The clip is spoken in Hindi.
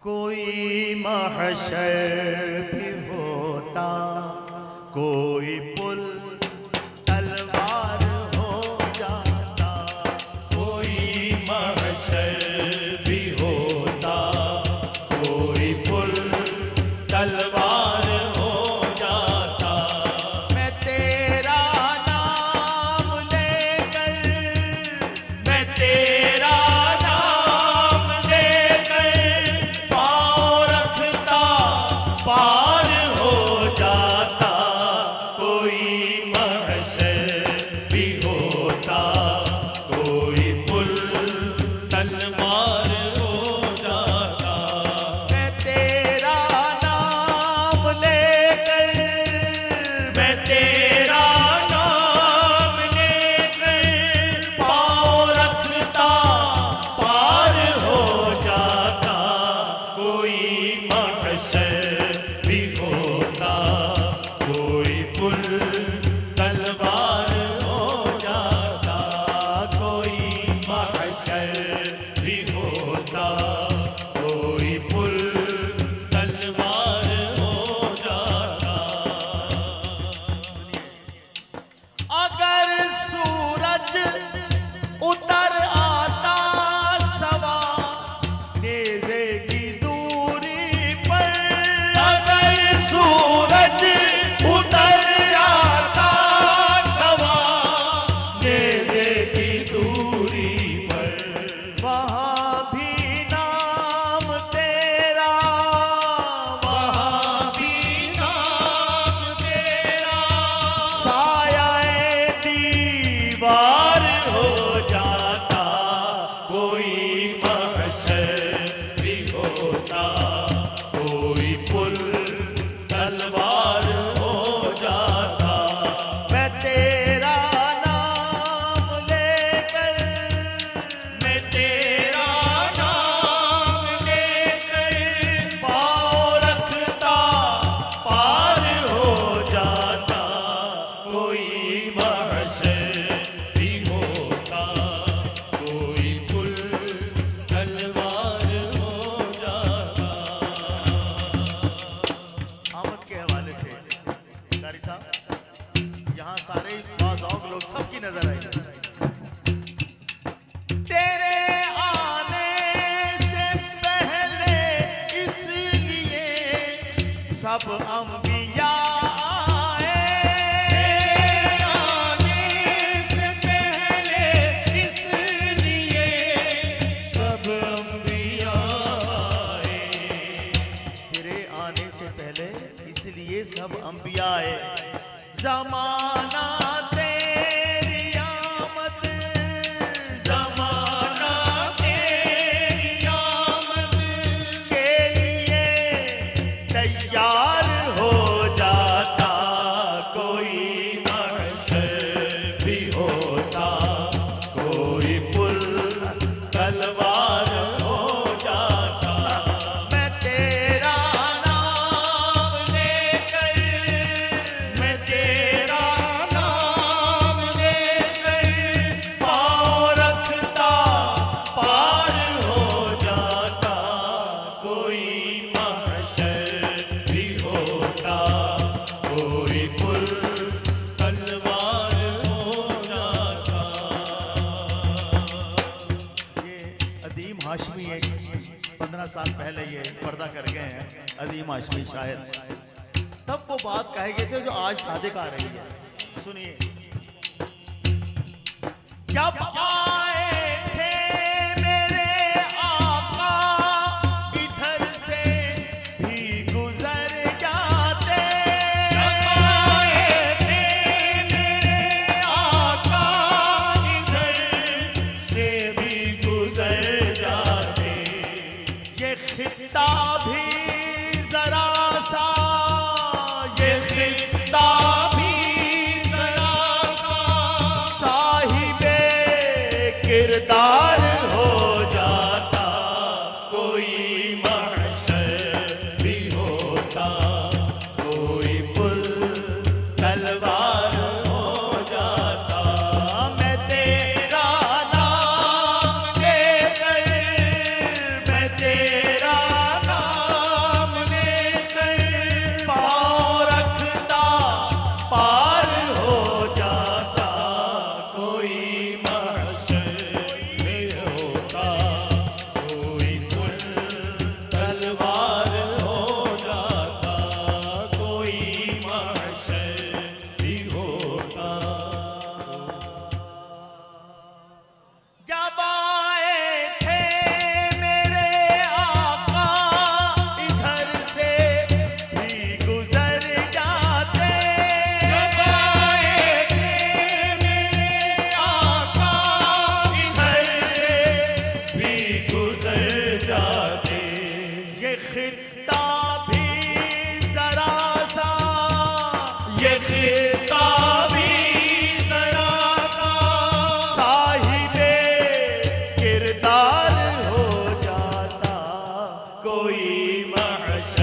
कोई महशर भी होता, कोई पुल तलवार हो जाता। कोई महशर भी होता, कोई पुल तलवार हो जाता। मैं तेरा नाम लेकर, मैं तेरा नाम लेकर पाँव रखता, पार हो जाता। कोई महशर भी होता, कोई पुल तलवार हो जाता। मैं तेरा नाम लेकर, मैं तेरा नाम लेकर पाँव रखता, पार हो जाता। कोई महशर भी होता, कोई पुल तलवार हो जाता। कोई महशर भी होता, कोई पुल तलवार हो जाता। अगर सूरज उतर आता सवा नेज़े की दूरी पर, अगर सूरज उतर आता सवा नेज़े की दूरी पर, वहाँ भी नाम तेरा, वहाँ भी नाम तेरा साया दीवार हो जाता। कोई महशर भी होता, कोई पुल तलवार हो जाता। मैं तेरा नाम लेकर, मैं तेरा नाम लेकर पाँव रखता, पार हो जाता। कोई महशर भी होता, कोई पुल तलवार हो जाता। आमद के हवाले से कारी साहब, यहाँ सारे बाज़ौक़ लोग सबकी नजर आई। तेरे आने से पहले इसलिए सब अंबिया आए। तेरे आने से पहले इसलिए सब अंबिया आए। तेरे आने से पहले इसलिए सब अंबिया आए। ज़माना तेरी आमद, ज़माना तेरी आमद के लिए तैयार हो जाता। कोई महशर भी होता, कोई पुल तलवार हो जाता। मैं तेरा नाम लेकर, मैं तेरा नाम लेकर पाँव रखता, पार हो जाता। कोई महशर भी होता, कोई पुल तलवार हो जाता। ये अदीम हाशमी है, 15 साल पहले ये पर्दा कर गए हैं अदीम हाशमी शायर। तब वो बात कहे गए थे जो आज सादिक आ रही है। सुनिए, जब आए थे मेरे आका इधर से भी गुजर जाते। जब आए थे मेरे आका इधर से भी गुजर जाते। ये खित्ता भी जरा सा, ये खित्ता भी जरा सा साहिबे किरदार हो जाता। कोई महशर भी होता, कोई पुल तलवार हो जाता। मैं तेरा नाम लेकर, मैं तेरा नाम ये खित्ता भी जरा सा, ये खित्ता भी जरा सा साहिबे किरदार हो जाता, कोई महशर